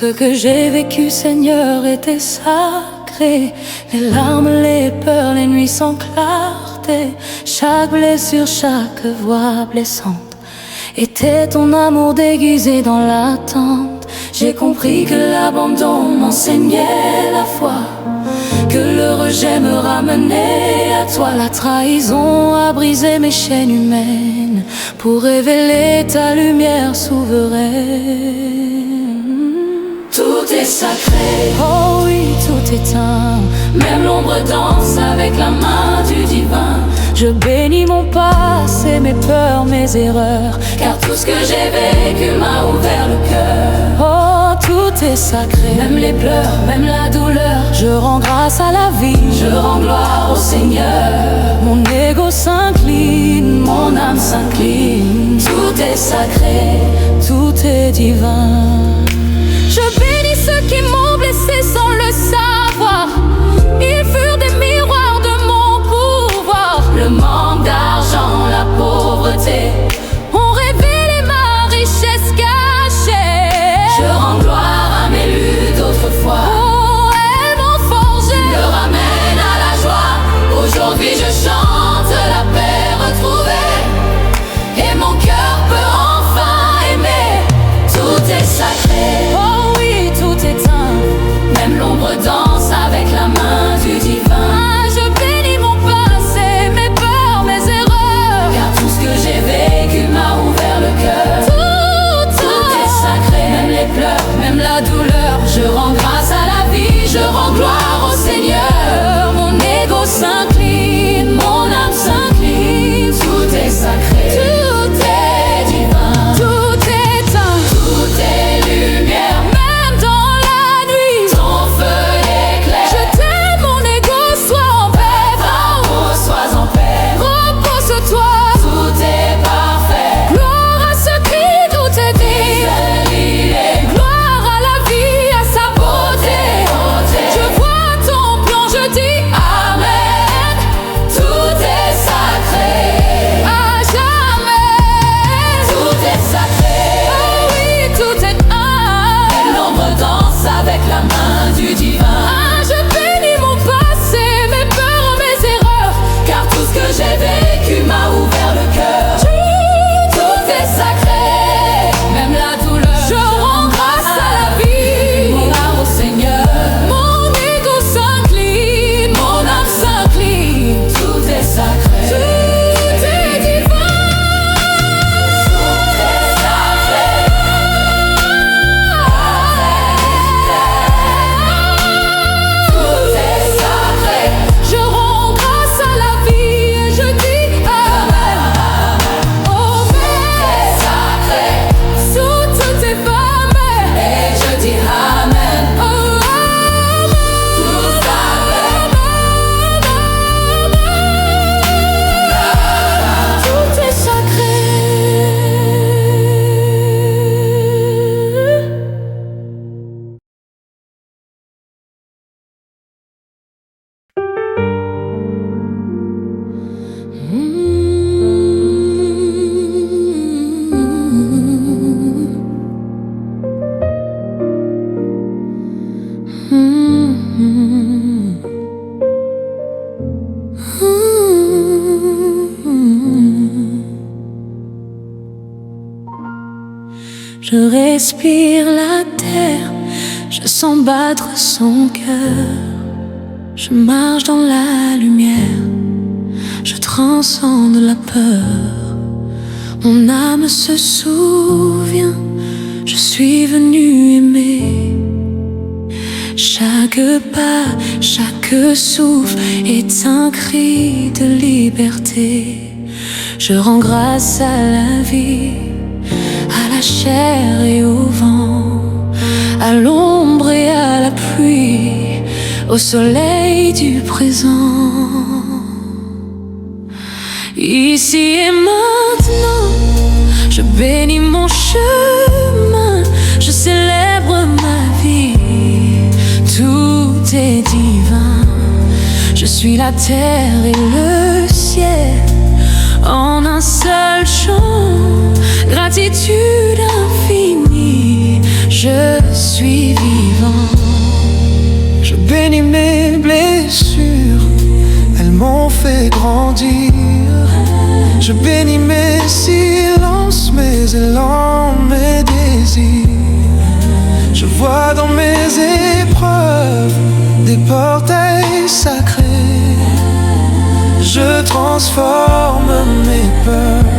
ce que j'ai vécu, Seigneur, était sacré. Les larmes, les peurs, les nuits sans clarté, chaque blessure, chaque voix blessante était ton amour déguisé dans l'attente. J'ai compris que l'abandon m'enseignait la foi, que le rejet me ramenait à toi. La trahison a brisé mes chaînes humaines pour révéler ta lumière souveraine. Tout est sacré, oh oui, tout éteint. Même l'ombre danse avec la main du divin. Je bénis mon passé, mes peurs, mes erreurs, car tout ce que j'ai vécu m'a ouvert le cœur. Oh, tout est sacré, même les pleurs, même la douleur. Je rends grâce à la vie, je rends gloire au Seigneur. Mon ego s'incline, mon âme s'incline. Tout est sacré, tout est divin. Je bénis ceux qui m'ont blessé sans le savoir. Ils furent des miroirs de mon pouvoir. Le manque d'argent, la pauvreté ont révélé ma richesse cachée. Je rends gloire à mes luttes d'autrefois. Oh, elles m'ont forgé, me ramènent à la joie. Aujourd'hui je chante la paix retrouvée, et mon cœur peut enfin aimer. Tout est sacré, oh oui, tout éteint. Même l'ombre danse avec la main du divin. Ah, je bénis mon passé, mes peurs, mes erreurs, car tout ce que j'ai vécu m'a ouvert le cœur. Tout est sacré, même les pleurs, même la douleur. Je rends grâce à la vie, je rends gloire au Seigneur. Mon ego s'incline, mon âme s'incline. Tout est sacré, tout est divin. Tout est éteint, tout est lumière. Même dans la nuit, ton feu éclaire. Je t'aime, mon ego, sois en paix. Va-haut, sois en paix. Repose-toi, tout est parfait. Gloire à ce cri, tout est dit. Gloire à la vie, à sa beauté. Je vois ton plan, je dis Amen. Tout est sacré, à jamais. Tout est sacré, oh oui, tout est Même l'ombre danse avec la main du divin. Ah, je bénis mon passé, mes peurs, mes erreurs, car tout ce que j'ai vécu m'a ouvert le cœur. Tout est sacré, même la douleur. Je rends grâce à la vie, mon âme au Seigneur. Mon ego s'incline, mon âme s'incline. Tout est sacré, tout est divin. Tout est sacré, tout est sacré. Je rends grâce à la vie et je dis Amen. Oh, mais sacré, sous toutes tes femmes, et je dis Amen. Oh, Amen. Tout sacré, tout est sacré. Je respire la terre, je sens battre son cœur. Je marche dans la lumière, je transcende la peur. Mon âme se souvient, je suis venu aimer. Chaque pas, chaque souffle est un cri de liberté. Je rends grâce à la vie, à la chair et au vent, à l'ombre et à la pluie, au soleil du présent. Ici et maintenant, je bénis mon chemin, je célèbre ma vie. Tout est divin, je suis la terre et le ciel en un seul chant. Gratitude infinie, je suis suis vivant. Je bénis mes blessures, elles m'ont fait grandir. Je bénis mes silences, mes élans, mes désirs. Je vois dans mes épreuves des portails sacrés. Je transforme mes peurs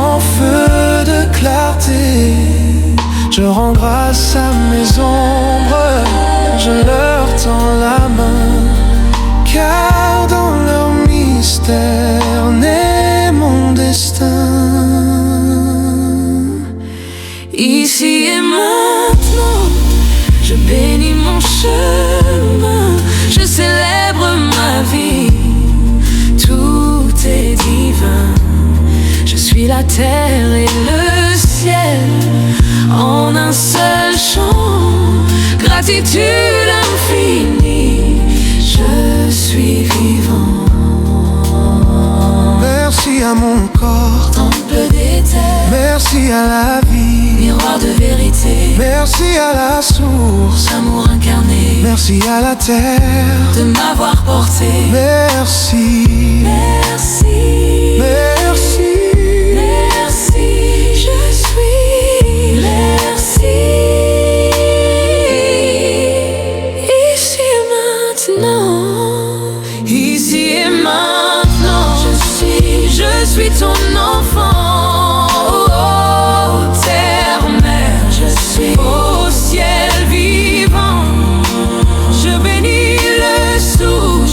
en feu de clarté. Je rends grâce à mes ombres, je leur tends la main, car dans leur mystère naît mon destin. Ici et maintenant, je bénis mon chemin, je célèbre ma vie, tout est divin. Je suis la terre et le ciel en un seul chant, gratitude infinie, je suis vivant. Merci à mon corps, temple d'éther, merci à la vie, miroir de vérité, merci à la source, amour incarné, merci à la terre de m'avoir porté. Merci, Merci, merci, merci, je suis, merci. Ici et maintenant, ici et maintenant, je suis ton enfant. Oh, terre, mer, je suis au ciel vivant. Je bénis le souffle,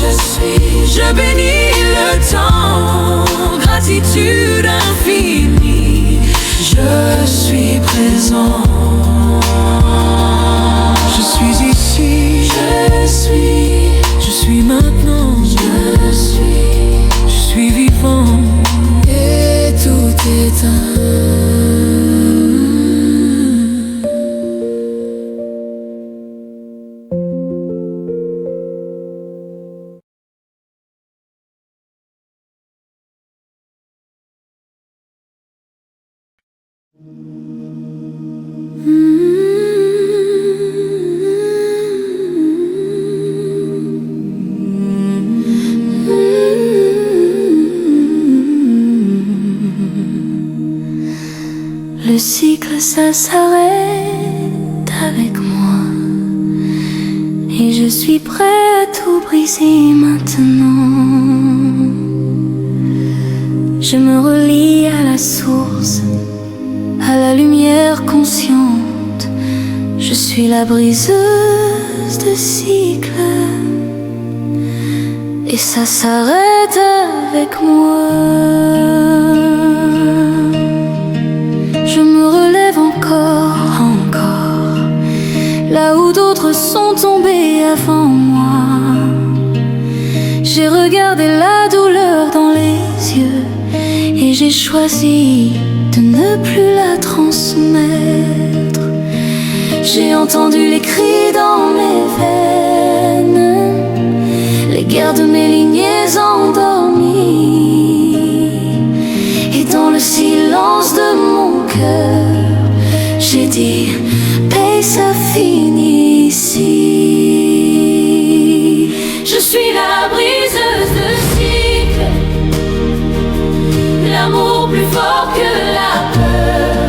je bénis le temps, gratitude infinie, je suis présent. je suis ici, je suis maintenant, je suis vivant, et tout est un. Le cycle, ça s'arrête avec moi, et je suis prêt à tout briser maintenant. Je me relie à la source, à la lumière consciente. Je suis la briseuse de cycles, et ça s'arrête avec moi. Je me relève encore, là où d'autres sont tombés avant moi. J'ai regardé la douleur dans les yeux, et j'ai choisi de ne plus la transmettre. J'ai entendu les cris dans mes veines, les guerres de mes lignées endormies. Et dans le silence de mon cœur, j'ai dit, paix, ça finit ici. Je suis la briseuse de cycle, l'amour plus fort que la peur.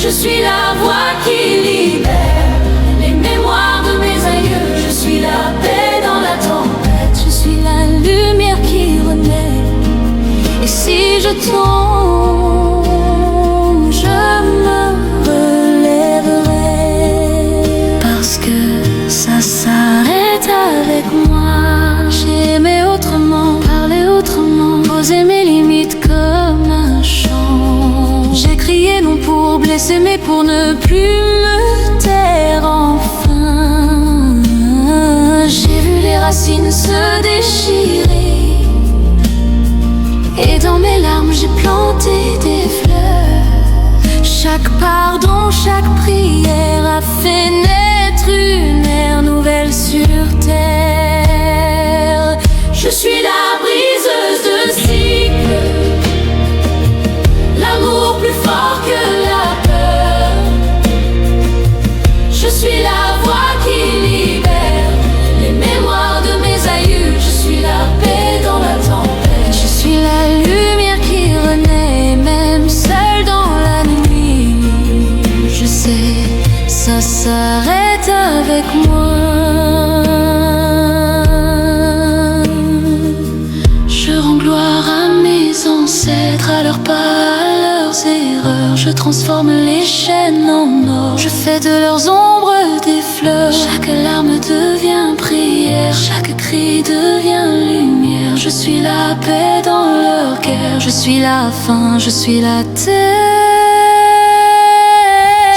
Je suis la voix qui libère les mémoires de mes aïeux. Je suis la paix dans la tempête, je suis la lumière qui renaît. Et si je tombe, je me relèverai, parce que ça s'arrête avec moi. J'ai aimé autrement, parlé autrement, posé mes limites comme un chant. J'ai crié non pour blesser, mais pour ne plus me taire enfin. J'ai vu les racines se déchirer, et dans mes larmes j'ai planté des fleurs. Chaque pardon, chaque prière a fait naître une ère nouvelle sur terre. Je suis la briseuse de cycle, l'amour plus fort que la peur. ça s'arrête avec moi. Je rends gloire à mes ancêtres, à leurs pas, à leurs erreurs. Je transforme les chaînes en or, je fais de leurs ombres des fleurs. Chaque larme devient prière, chaque cri devient lumière. Je suis la paix dans leur guerre, je suis la fin, je suis la terre.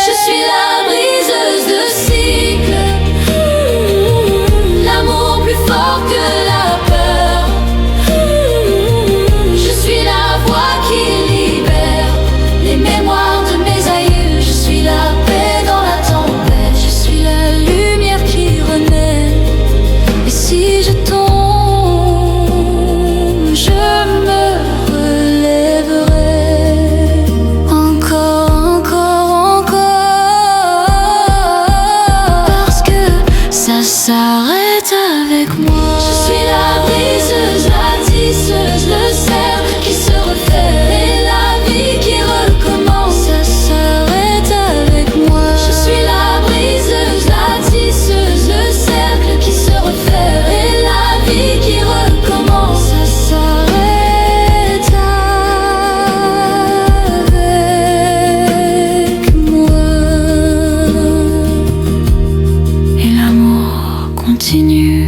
Je suis la briseuse de cycles, l'amour plus fort que la peur. Je suis la voix qui libère les mémoires de mes aïeux. Je suis la paix dans la tempête, je suis la lumière qui renaît. Et si je tombe, je me relèverai. Encore, encore, encore, parce que ça s'arrête avec moi. Je suis la briseuse, la tisseuse, le cercle qui se refait et la vie qui recommence. Ça s'arrête avec moi. Je suis la briseuse, la tisseuse, le cercle qui se refait et la vie qui recommence. Ça s'arrête avec moi. Et l'amour continue.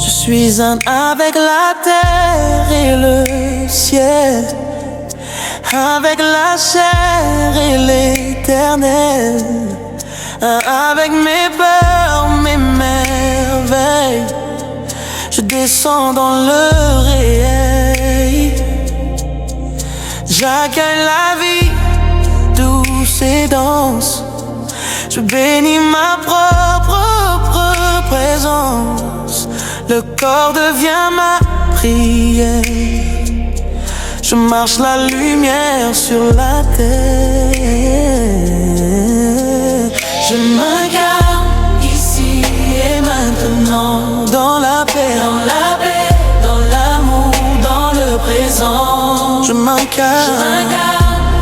Je suis un avec la terre et le ciel, avec la chair et l'éternel, un avec mes peurs, mes merveilles. Je descends dans le réel. J'accueille la vie douce et dense. Je bénis ma propre présence. Le corps devient ma prière. Je marche la lumière sur la terre. Je m'incarne ici et maintenant, dans la paix, dans l'amour, dans le présent. Je m'incarne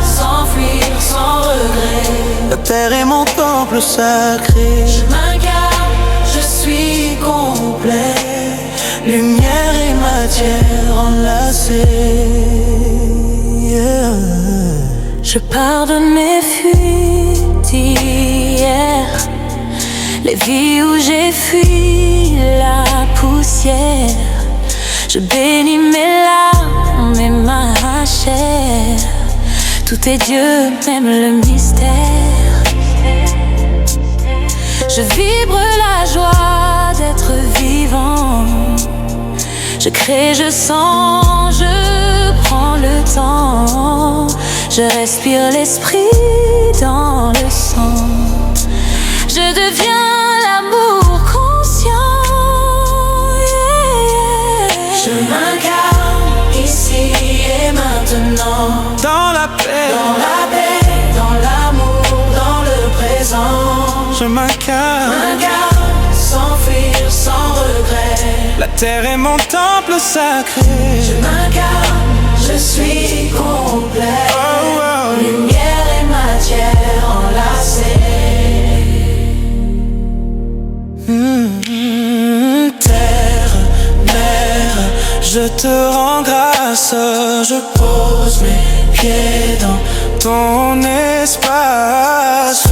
sans fuir, sans regret. La terre est mon temple sacré. Je m'incarne, je suis complet. Lumière et matière enlacées. Yeah. Je pardonne mes fuites d'hier, les vies où j'ai fui la poussière. Je bénis mes larmes et ma chair. Tout est Dieu, même le mystère. Je vibre la joie d'être vivant. Je crée, je sens, je prends le temps. Je respire l'esprit dans le sang. Je deviens l'amour conscient. Yeah. Je m'incarne ici et maintenant, dans la paix, dans l'amour, dans le présent. Je m'incarne sans fuir, sans regret. La terre est mon temple sacré. Je m'incarne, je suis complet. Lumière et matière enlacées. Terre, mer, je te rends grâce. Je pose mes pieds dans ton espace.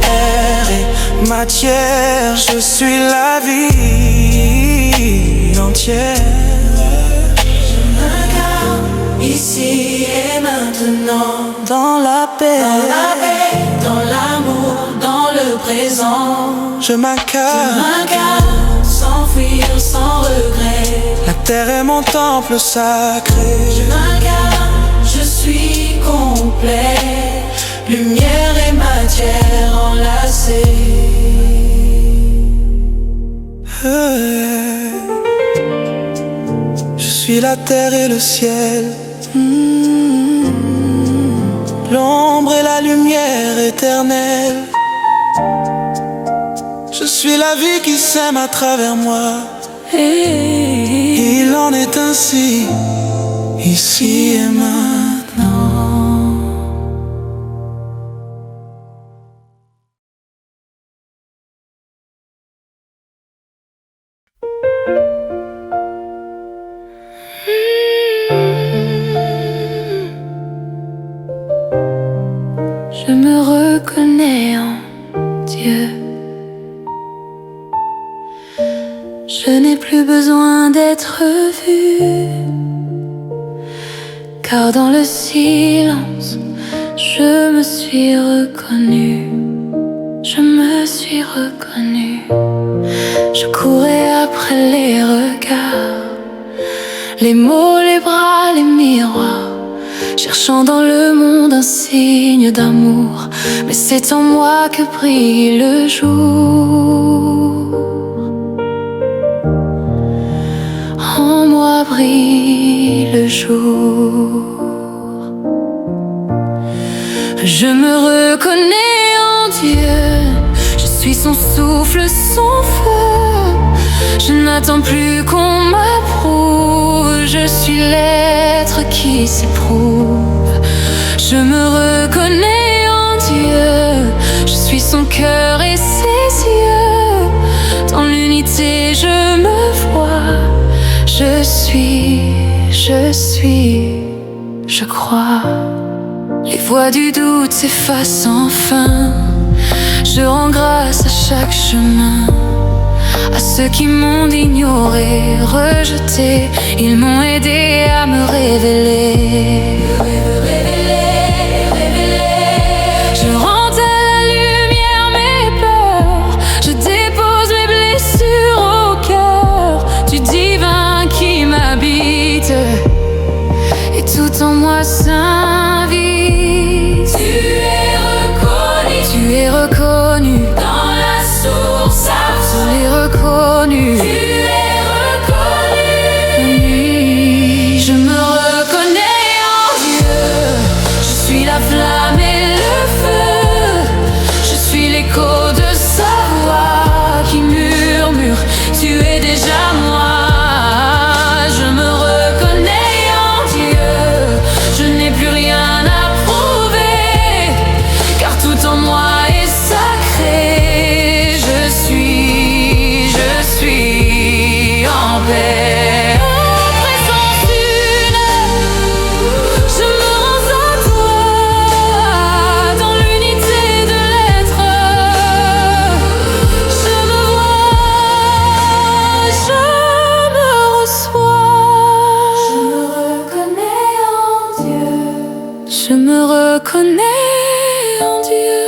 Air et matière, je suis la vie entière. Je m'incarne ici et maintenant, dans la paix, dans l'amour, dans le présent. Je m'incarne sans fuir, sans regret. La terre est mon temple sacré. Je m'incarne, je suis complet. Lumière et matière enlacées. suis la terre et le ciel, l'ombre et la lumière éternelle. Je suis la vie qui s'aime à travers moi. Il en est ainsi, ici et maintenant. Je me reconnais en Dieu. Je n'ai plus besoin d'être vue, car dans le silence, je me suis reconnue. Je me suis reconnue. Je courais après les regards, les mots, les bras, les miroirs, cherchant dans le monde un signe d'amour. Mais c'est en moi que brille le jour. En moi brille le jour. Je me reconnais en Dieu. Je suis son souffle, son feu. Je n'attends plus qu'on m'approuve. Je suis l'être qui s'éprouve. Je me reconnais en Dieu. Je suis son cœur et ses yeux. Dans l'unité je me vois. Je suis, je crois. Les voix du doute s'effacent enfin. Je rends grâce à chaque chemin. À ceux qui m'ont ignoré, rejeté, ils m'ont aidé à me révéler. Je rends à la lumière mes peurs. Je dépose mes blessures au cœur du divin qui m'habite. Et tout en moi s'invite. Tu es reconnu dans la source absolue. Tu es reconnu. Tu es reconnu. Je me reconnais en Dieu. Je suis la flamme et le feu. Je suis l'écho de sa voix qui murmure. Tu es déjà moi. Je me reconnais en Dieu. Je n'ai plus rien à prouver, car tout en moi est sacré. Je suis en paix. En présence une, je me rends à toi. Dans l'unité de l'être, je me vois, je me reçois. Je me reconnais en Dieu. Je me reconnais en Dieu.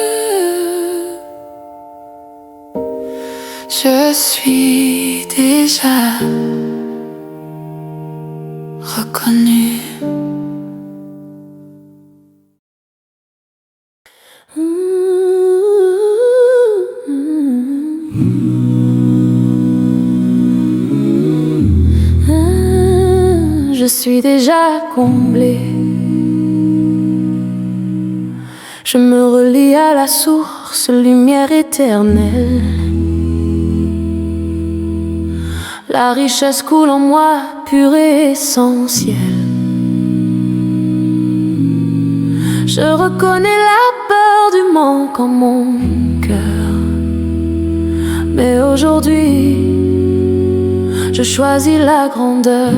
Je suis déjà reconnue. Je suis déjà comblée. Je me relie à la source, lumière éternelle. La richesse coule en moi, pure et essentielle. Je reconnais la peur du manque en mon cœur. Mais aujourd'hui, je choisis la grandeur.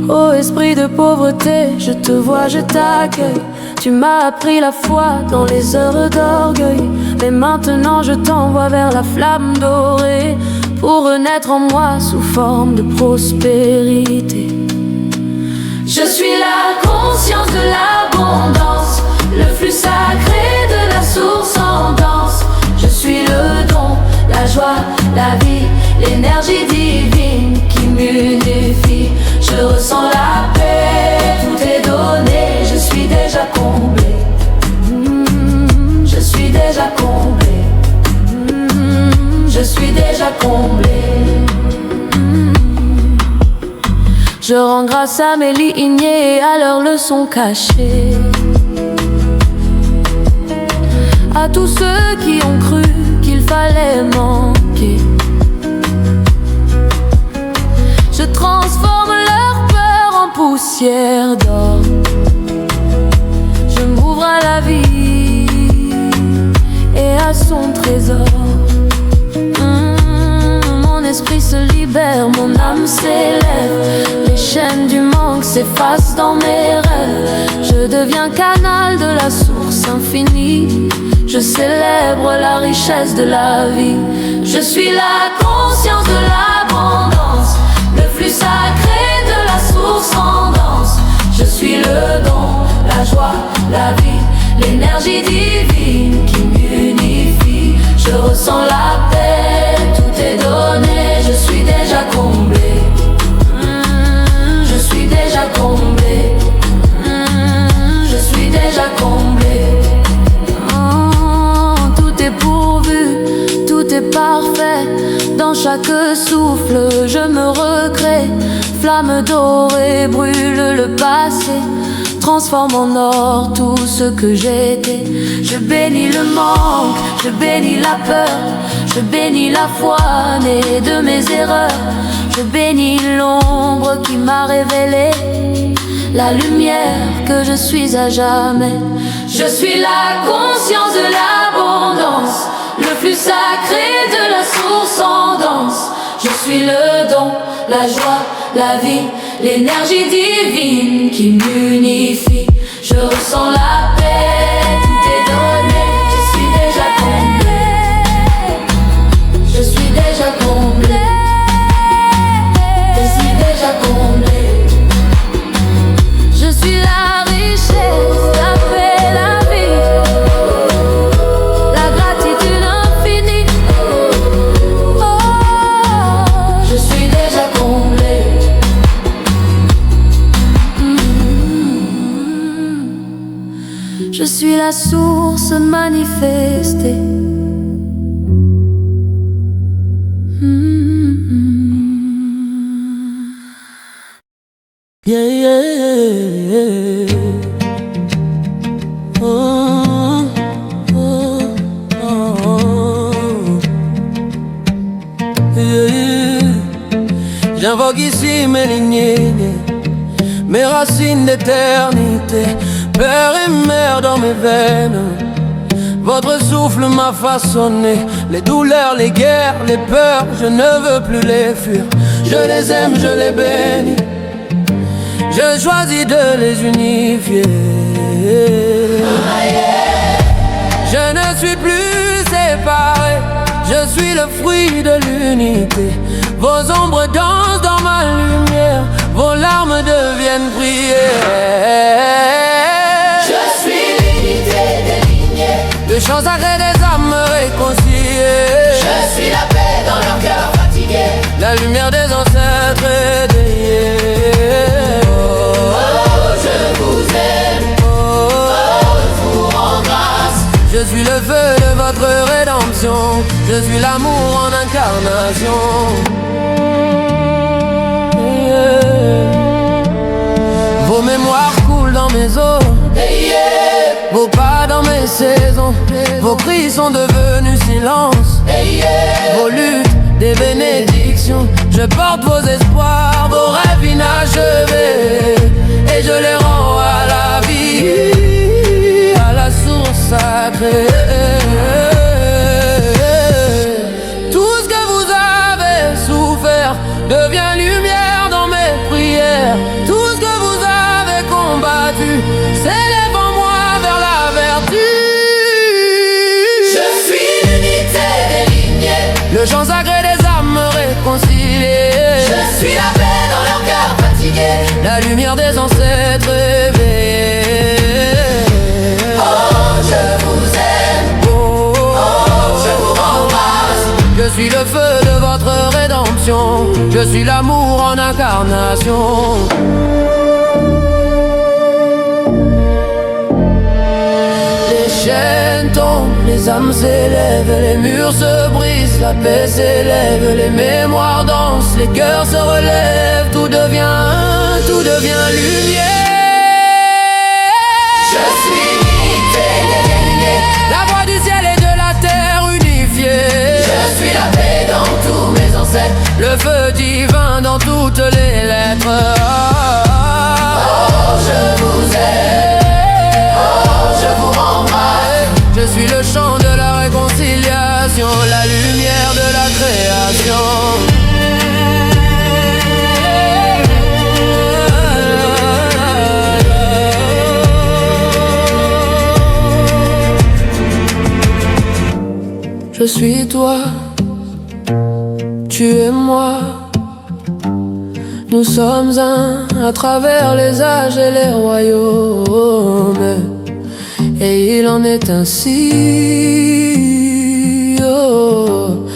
Ô esprit de pauvreté, je te vois, je t'accueille. Tu m'as appris la foi dans les heures d'orgueil. Mais maintenant je t'envoie vers la flamme dorée, pour renaître en moi sous forme de prospérité. Je suis la conscience de l'abondance, le flux sacré de la source en danse. Je suis le don, la joie, la vie, l'énergie divine qui m'unifie. Je ressens la paix, tout est donné, je suis déjà comblé. Je suis déjà comblé. Je suis déjà comblé. Je rends grâce à mes lignées et à leurs leçons cachées, à tous ceux qui ont cru qu'il fallait manquer. Je transforme leur peur en poussière d'or. Je m'ouvre à la vie et à son trésor. Mon esprit se libère, mon âme s'élève. Les chaînes du manque s'effacent dans mes rêves. Je deviens canal de la source infinie. Je célèbre la richesse de la vie. Je suis la conscience de l'abondance, le flux sacré de la source en danse. Je suis le don, la joie, la vie, l'énergie divine qui m'unifie. Je ressens la paix, tout est donné. Je suis déjà comblé, je suis déjà comblé, je suis déjà comblé. Tout est pourvu, tout est parfait. Dans chaque souffle, je me recrée. Flamme dorée brûle le passé, transforme en or tout ce que j'étais. Je bénis le manque, je bénis la peur, je bénis la foi née de mes erreurs. Je bénis l'ombre qui m'a révélé la lumière que je suis à jamais. Je suis la conscience de l'abondance, le flux sacré de la source en danse. Je suis le don, la joie, la vie, l'énergie divine qui m'unifie. Je ressens la paix, tout est donné. Je suis déjà comblé, je suis déjà comblé, je suis déjà comblé. Je suis la richesse, la paix, la vie, la gratitude infinie. Oh, je suis déjà comblé. Je suis la source manifestée. Yeah, yeah, yeah. Oh, oh, oh. Yeah. J'invoque ici mes lignées, mes racines d'éternité, père et mère dans mes veines. Votre souffle m'a façonné. Les douleurs, les guerres, les peurs, je ne veux plus les fuir. Je les aime, je les bénis. Je choisis de les unifier. Je ne suis plus séparé, je suis le fruit de l'unité. Vos ombres dansent dans ma lumière, vos larmes deviennent prières. Je suis l'unité des lignées, le chant sacré des âmes réconciliées. je suis la paix dans leur cœur fatigué, la lumière des ancêtres éveillés. oh je vous aime, oh je vous rends grâce. Je suis le feu de votre rédemption, je suis l'amour en incarnation. Vos mémoires coulent dans mes os, vos pas dans mes saisons, vos cris sont devenus silence, vos luttes des bénédictions. Je porte vos espoirs, vos rêves inachevés, et je les rends à la vie, à la source sacrée. Tout ce que vous avez souffert devient lumière dans mes prières. Tout ce que vous avez combattu s'élève en moi vers la vertu. Je suis l'unité des lignées, Le chant sacré des âmes réconciliées. je suis la paix dans leur cœur fatigué, La lumière des ancêtres éveillés. oh je vous aime, Oh, oh je vous rends grâce. je suis le feu de votre rédemption, je suis l'amour en incarnation. Les chaînes tombent, les âmes s'élèvent, les murs se brisent, la paix s'élève, les mémoires dansent, les cœurs se relèvent, tout devient un. deviens lumière. Je suis l'unité, la voix du ciel et de la terre unifiée. je suis la paix dans tous mes ancêtres, le feu divin dans toutes les lettres. oh je vous aime, oh je vous rends grâce. Je suis le chant de la réconciliation, la lumière de la création. Je suis toi, tu es moi. Nous sommes un à travers les âges et les royaumes. Et il en est ainsi, oh,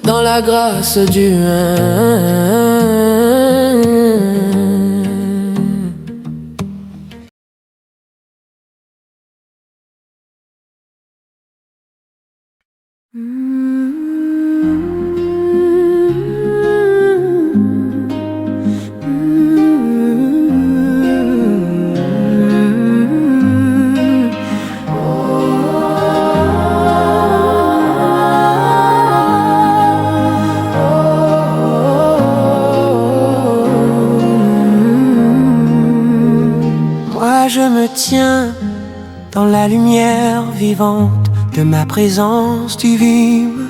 dans la grâce du Moi je me tiens dans la lumière vivante de ma présence divine.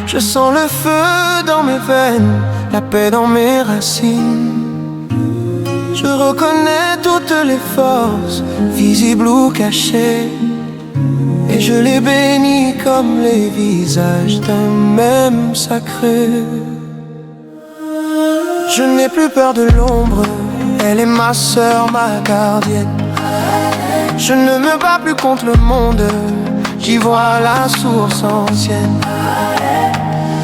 Je sens le feu dans mes veines, la paix dans mes racines. Je reconnais toutes les forces, visibles ou cachées, et je les bénis comme les visages d'un même sacré. Je n'ai plus peur de l'ombre, elle est ma sœur, ma gardienne. Je ne me bats plus contre le monde, j'y vois la source ancienne.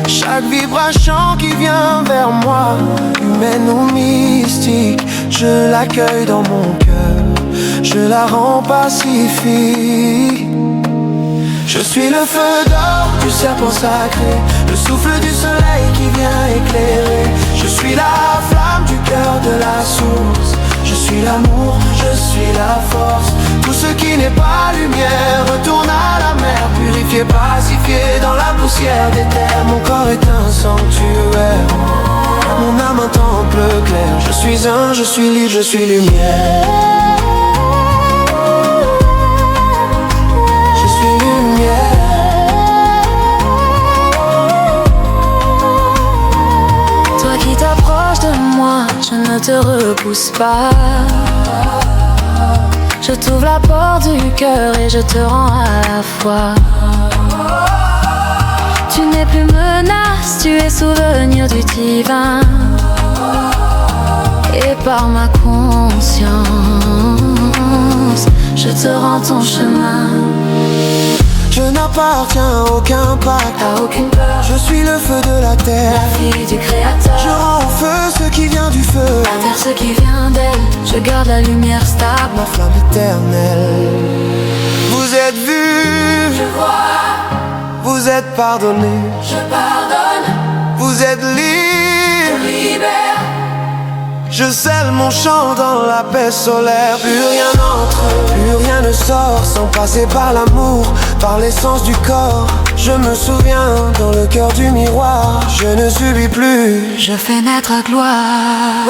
Chaque vibration qui vient vers moi, humaine ou mystique, je l'accueille dans mon cœur, je la rends pacifique. Je suis le feu d'or du serpent sacré, le souffle du soleil qui vient éclairer. Je suis la flamme du cœur de la source, je suis l'amour, je suis la force. Tout ce qui n'est pas lumière retourne à la mer, purifié, pacifié dans la poussière des terres. Mon corps est un sanctuaire, mon âme un temple clair. Je suis un, je suis libre, je suis lumière. Je suis lumière. Toi qui t'approches de moi, je ne te repousse pas. Je t'ouvre la porte du cœur et je te rends à la fois. Tu n'es plus menace, tu es souvenir du divin. Et par ma conscience, je te rends ton chemin. Je n'appartiens à aucun pacte, T'as aucune peur, je suis le feu de la terre. la fille du créateur. Je rends au feu ce qui vient du feu, La terre ce qui vient d'elle, je garde la lumière stable. ma flamme éternelle. Vous êtes vus, Je vois, vous êtes pardonnés, je pardonne, vous êtes libres. je libère. Je scelle mon chant dans la paix solaire. Plus rien n'entre, plus rien ne sort sans passer par l'amour, par l'essence du corps. Je me souviens dans le cœur du miroir, je ne subis plus. Je fais naître à gloire.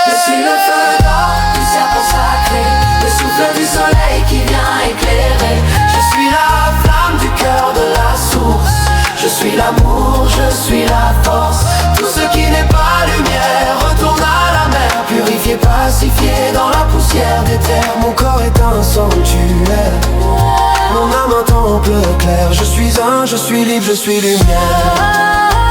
je suis le feu d'or du serpent sacré, le souffle du soleil qui vient éclairer. Je suis la flamme du cœur de la source, je suis l'amour, je suis la force. Tout ce qui n'est pas lumière retourne à la mer, purifié, pacifié dans la poussière des terres. Mon corps est un sanctuaire, mon âme un temple clair. Je suis un, je suis libre, je suis lumière.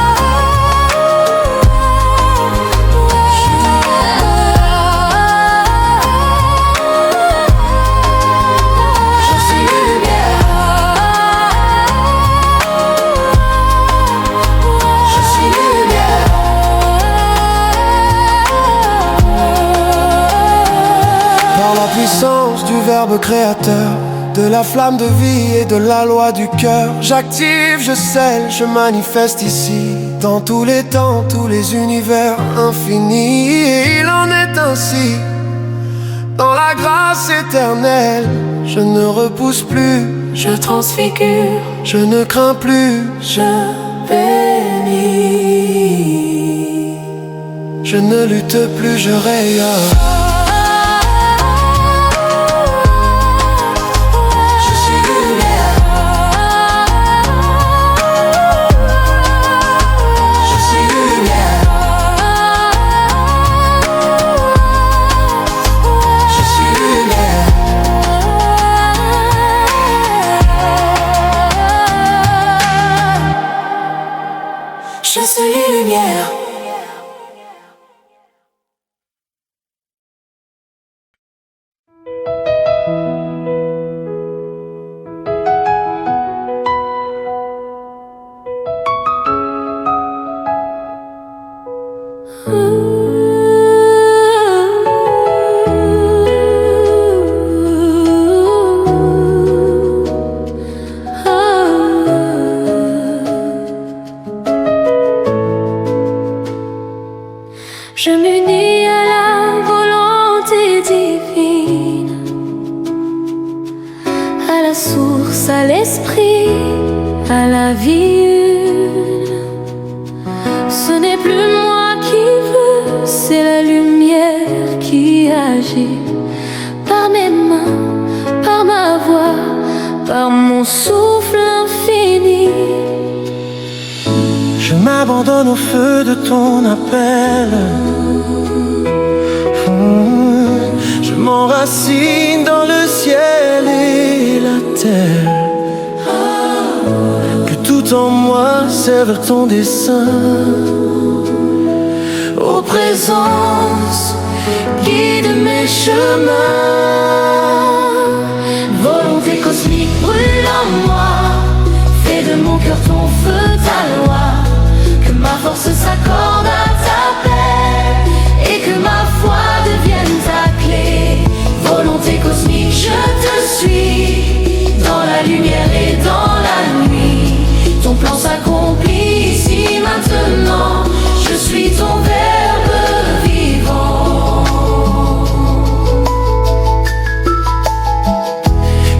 Par la puissance du Verbe créateur, de la flamme de vie et de la loi du cœur. J'active, je scelle, je manifeste ici, dans tous les temps, tous les univers infinis. Et il en est ainsi, dans la grâce éternelle. Je ne repousse plus, je transfigure, je ne crains plus, je bénis. Je ne lutte plus, je rayonne. Je suis lumière. Je m'unis à la volonté divine, à la source, à l'esprit, à la vie une. Ce n'est plus moi qui veux, c'est la lumière qui agit. Par mes mains, par ma voix, par mon souffle infini. Je m'abandonne au feu de ton appel. Je m'enracine dans le ciel et la terre. Que tout en moi serve ton dessein. Ô présence, guide mes chemins. Volonté cosmique brûle en moi, fais de mon cœur ton feu, ta loi. Que ma force s'accorde à ta paix et que ma foi devienne ta clé. Volonté cosmique, je te suis, dans la lumière et dans la nuit. Ton plan s'accomplit ici maintenant, je suis ton verbe vivant.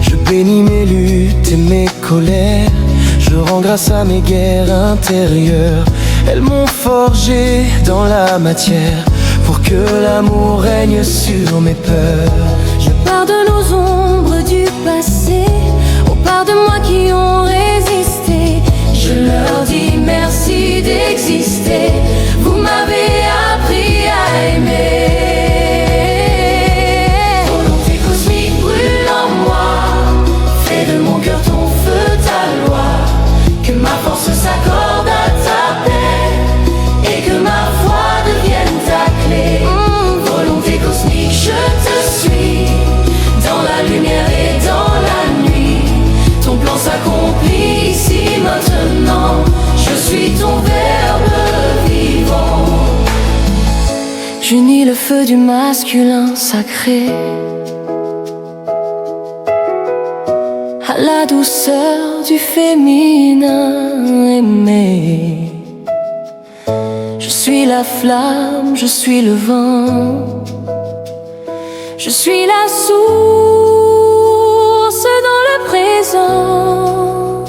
Je bénis mes luttes et mes colères. Je rends grâce à mes guerres intérieures. Elles m'ont forgé dans la matière pour que l'amour règne sur mes peurs. Je pardonne aux ombres du passé, aux parts de moi qui ont résisté. Je leur dis merci d'exister. Vous m'avez appris à aimer. Volonté cosmique brûle en moi, fais de mon cœur ton feu, ta loi. Que ma force s'accorde à ta paix et que ma foi devienne ta clé. Volonté cosmique, je te suis, dans la lumière et dans la nuit. Ton plan s'accomplit ici maintenant, je suis ton verbe vivant. J'unis le feu du masculin sacré à la douceur du féminin aimé. Je suis la flamme, je suis le vent, je suis la source dans le présent.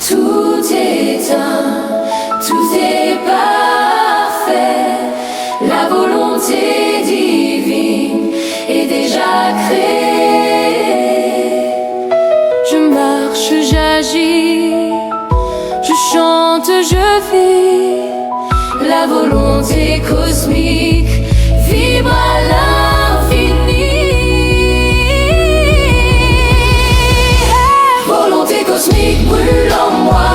Tout est un, tout est parfait. La volonté divine est déjà créée. Je marche, j'agis, je chante, je vis. La volonté cosmique vibre à l'infini. Volonté cosmique brûle en moi,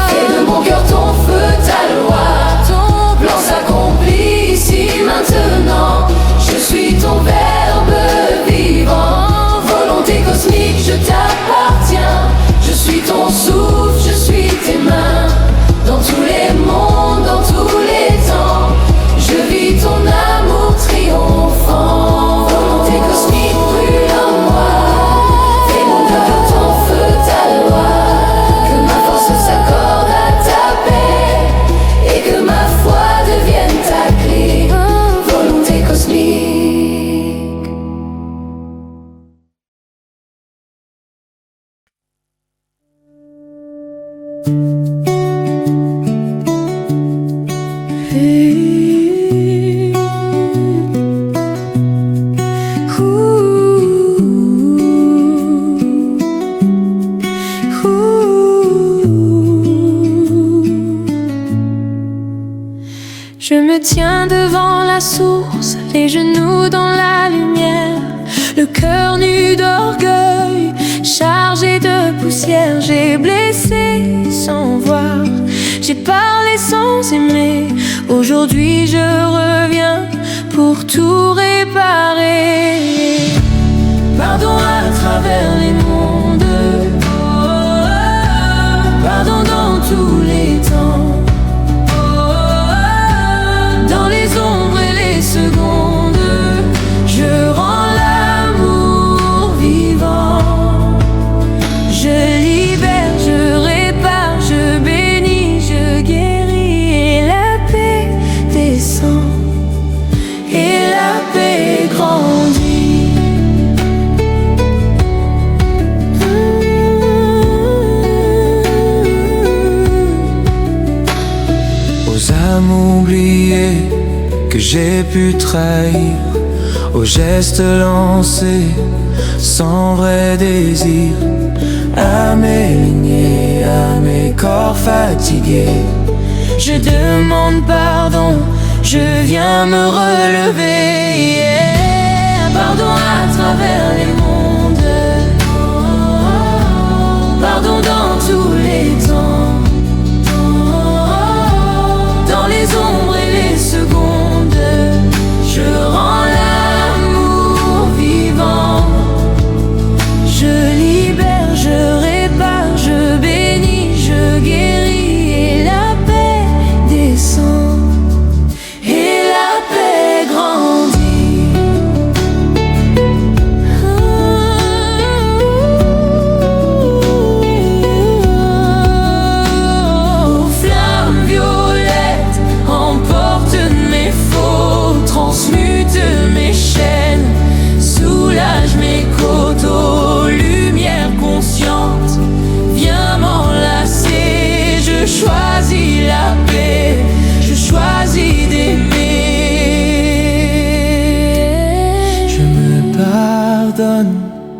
fais de mon cœur ton feu, ta loi. Ton plan s'accomplit ici maintenant, je suis ton verbe vivant. Volonté cosmique, je t'appartiens, je suis ton souffle, je suis tes mains. Dans tous les mondes, dans tous les temps, je vis ton amour triomphant. me tiens devant la source, les genoux dans la lumière, le cœur nu d'orgueil, chargé de poussière. J'ai blessé sans voir, j'ai parlé sans aimer. Aujourd'hui je reviens pour tout réparer. Pardon à travers les mondes, pardon dans tous les temps, dans les ombres et les secondes, je rends l'amour vivant. Je libère, je répare, je bénis, je guéris, et la paix descend, et la paix grandit. Aux âmes oubliées que j'ai pu trahir, aux gestes lancés sans vrai désir, à mes lignées, à mes corps fatigués, je demande pardon, je viens me relever. Yeah. Pardon à travers les mondes, pardon dans tous les temps, dans les ombres et les secondes, je rends l'amour vivant. Je libère, je répare, je bénis, je guéris, et la paix descend, et la paix grandit. Oh, flamme violette, emporte mes faux, transmute mes chaînes, soulage mes côtes, oh, lumière consciente, viens m'enlacer. Je choisis la paix, je choisis d'aimer. Je me pardonne,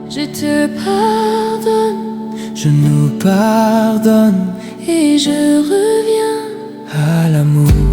Je te pardonne, je nous pardonne et je reviens. à l'amour.